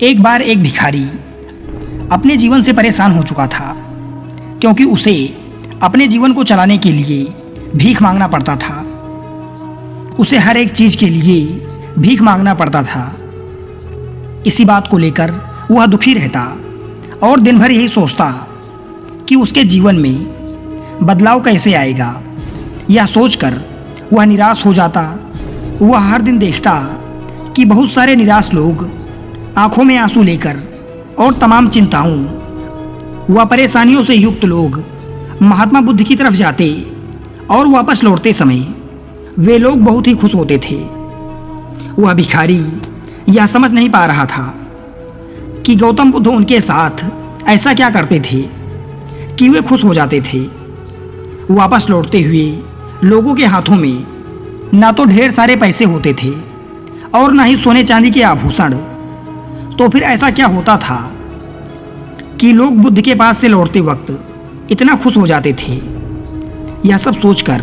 एक बार एक भिखारी अपने जीवन से परेशान हो चुका था, क्योंकि उसे अपने जीवन को चलाने के लिए भीख मांगना पड़ता था। उसे हर एक चीज़ के लिए भीख मांगना पड़ता था। इसी बात को लेकर वह दुखी रहता और दिन भर यही सोचता कि उसके जीवन में बदलाव कैसे आएगा। यह सोचकर वह निराश हो जाता। वह हर दिन देखता कि बहुत सारे निराश लोग आंखों में आंसू लेकर और तमाम चिंताओं व परेशानियों से युक्त लोग महात्मा बुद्ध की तरफ जाते और वापस लौटते समय वे लोग बहुत ही खुश होते थे। वह भिखारी यह समझ नहीं पा रहा था कि गौतम बुद्ध उनके साथ ऐसा क्या करते थे कि वे खुश हो जाते थे। वापस लौटते हुए लोगों के हाथों में ना तो ढेर सारे पैसे होते थे और ना ही सोने चांदी के आभूषण। तो फिर ऐसा क्या होता था कि लोग बुद्ध के पास से लौटते वक्त इतना खुश हो जाते थे। यह सब सोचकर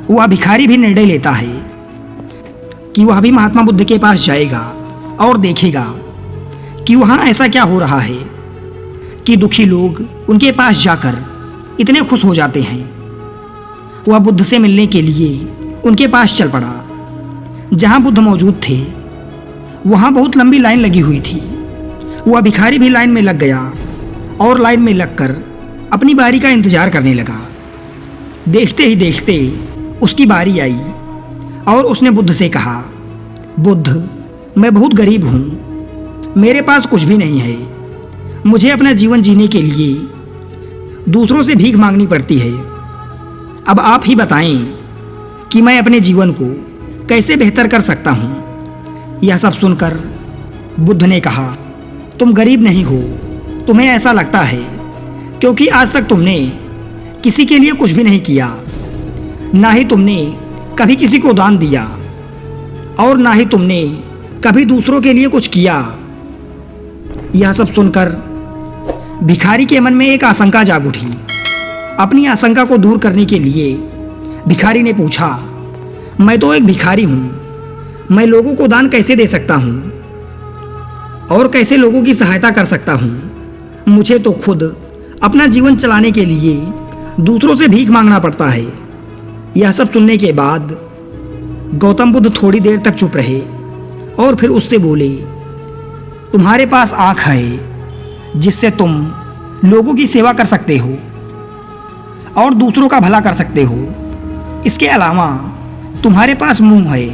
वह भिखारी भी निर्णय लेता है कि वह भी महात्मा बुद्ध के पास जाएगा और देखेगा कि वहाँ ऐसा क्या हो रहा है कि दुखी लोग उनके पास जाकर इतने खुश हो जाते हैं। वह बुद्ध से मिलने के लिए उनके पास चल पड़ा। जहाँ बुद्ध मौजूद थे वहाँ बहुत लंबी लाइन लगी हुई थी। वह भिखारी भी लाइन में लग गया और लाइन में लगकर अपनी बारी का इंतजार करने लगा। देखते ही देखते उसकी बारी आई और उसने बुद्ध से कहा, बुद्ध, मैं बहुत गरीब हूँ, मेरे पास कुछ भी नहीं है। मुझे अपना जीवन जीने के लिए दूसरों से भीख मांगनी पड़ती है। अब आप ही बताएं कि मैं अपने जीवन को कैसे बेहतर कर सकता हूँ। यह सब सुनकर बुद्ध ने कहा, तुम गरीब नहीं हो, तुम्हें ऐसा लगता है क्योंकि आज तक तुमने किसी के लिए कुछ भी नहीं किया, ना ही तुमने कभी किसी को दान दिया और ना ही तुमने कभी दूसरों के लिए कुछ किया। यह सब सुनकर भिखारी के मन में एक आशंका जाग उठी। अपनी आशंका को दूर करने के लिए भिखारी ने पूछा, मैं तो एक भिखारी हूँ, मैं लोगों को दान कैसे दे सकता हूँ और कैसे लोगों की सहायता कर सकता हूँ। मुझे तो खुद अपना जीवन चलाने के लिए दूसरों से भीख मांगना पड़ता है। यह सब सुनने के बाद गौतम बुद्ध थोड़ी देर तक चुप रहे और फिर उससे बोले, तुम्हारे पास आँख है जिससे तुम लोगों की सेवा कर सकते हो और दूसरों का भला कर सकते हो। इसके अलावा तुम्हारे पास मुंह है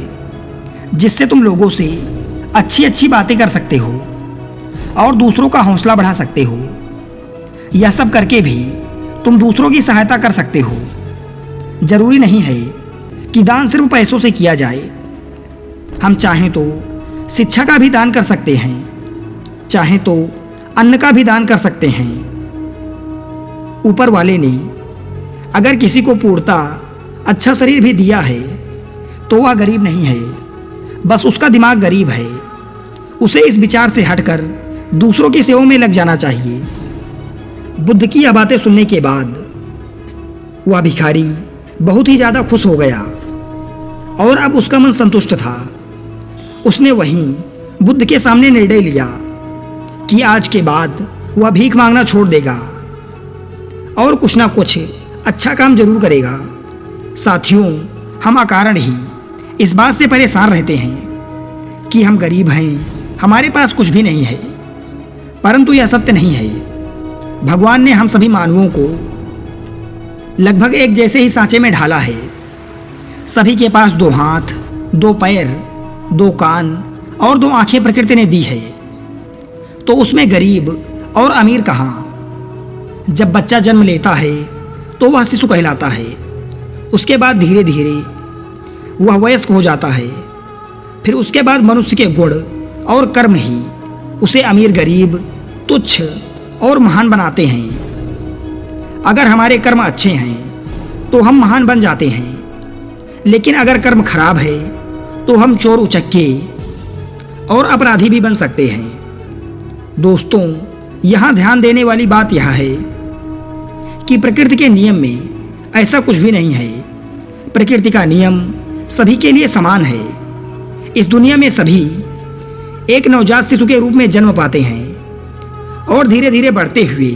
जिससे तुम लोगों से अच्छी अच्छी बातें कर सकते हो और दूसरों का हौसला बढ़ा सकते हो। यह सब करके भी तुम दूसरों की सहायता कर सकते हो। जरूरी नहीं है कि दान सिर्फ पैसों से किया जाए। हम चाहें तो शिक्षा का भी दान कर सकते हैं, चाहें तो अन्न का भी दान कर सकते हैं। ऊपर वाले ने अगर किसी को पूर्णतः अच्छा शरीर भी दिया है तो वह गरीब नहीं है, बस उसका दिमाग गरीब है। उसे इस विचार से हटकर दूसरों की सेवा में लग जाना चाहिए। बुद्ध की यह बातें सुनने के बाद वह भिखारी बहुत ही ज़्यादा खुश हो गया और अब उसका मन संतुष्ट था। उसने वहीं बुद्ध के सामने निर्णय लिया कि आज के बाद वह भीख मांगना छोड़ देगा और कुछ ना कुछ अच्छा काम जरूर करेगा। साथियों, हम अकारण ही इस बात से परेशान रहते हैं कि हम गरीब हैं, हमारे पास कुछ भी नहीं है, परंतु यह सत्य नहीं है। भगवान ने हम सभी मानवों को लगभग एक जैसे ही सांचे में ढाला है। सभी के पास 2 हाथ, 2 पैर, 2 कान और 2 आंखें प्रकृति ने दी है। तो उसमें गरीब और अमीर कहाँ? जब बच्चा जन्म लेता है तो वह शिशु कहलाता है। उसके बाद धीरे धीरे वह वयस्क हो जाता है। फिर उसके बाद मनुष्य के गुण और कर्म ही उसे अमीर, गरीब, तुच्छ और महान बनाते हैं। अगर हमारे कर्म अच्छे हैं तो हम महान बन जाते हैं, लेकिन अगर कर्म खराब है तो हम चोर, उचक्के और अपराधी भी बन सकते हैं। दोस्तों, यहाँ ध्यान देने वाली बात यह है कि प्रकृति के नियम में ऐसा कुछ भी नहीं है। प्रकृति का नियम सभी के लिए समान है। इस दुनिया में सभी एक नवजात शिशु के रूप में जन्म पाते हैं और धीरे धीरे बढ़ते हुए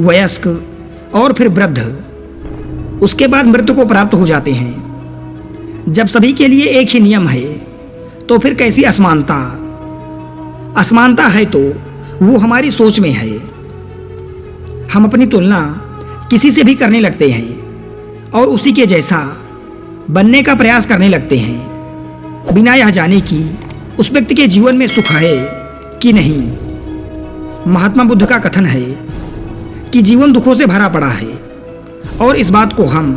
वयस्क और फिर वृद्ध, उसके बाद मृत्यु को प्राप्त हो जाते हैं। जब सभी के लिए एक ही नियम है तो फिर कैसी असमानता? असमानता है तो वो हमारी सोच में है। हम अपनी तुलना किसी से भी करने लगते हैं और उसी के जैसा बनने का प्रयास करने लगते हैं, बिना यह जाने कि उस व्यक्ति के जीवन में सुख है कि नहीं। महात्मा बुद्ध का कथन है कि जीवन दुखों से भरा पड़ा है और इस बात को हम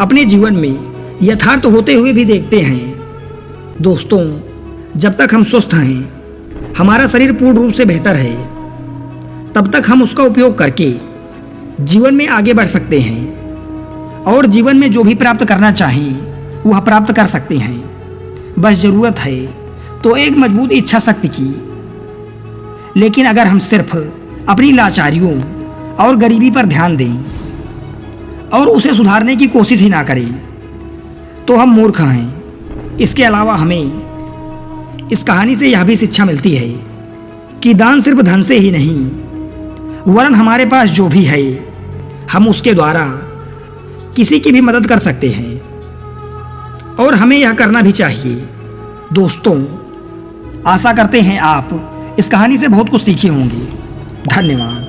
अपने जीवन में यथार्थ होते हुए भी देखते हैं। दोस्तों, जब तक हम स्वस्थ हैं, हमारा शरीर पूर्ण रूप से बेहतर है, तब तक हम उसका उपयोग करके जीवन में आगे बढ़ सकते हैं और जीवन में जो भी प्राप्त करना चाहें वह प्राप्त कर सकते हैं। बस ज़रूरत है तो एक मजबूत इच्छा शक्ति की। लेकिन अगर हम सिर्फ अपनी लाचारियों और गरीबी पर ध्यान दें और उसे सुधारने की कोशिश ही ना करें तो हम मूर्ख हैं। इसके अलावा हमें इस कहानी से यह भी शिक्षा मिलती है कि दान सिर्फ धन से ही नहीं, वरन हमारे पास जो भी है हम उसके द्वारा किसी की भी मदद कर सकते हैं और हमें यह करना भी चाहिए। दोस्तों, आशा करते हैं आप इस कहानी से बहुत कुछ सीखे होंगे। धन्यवाद।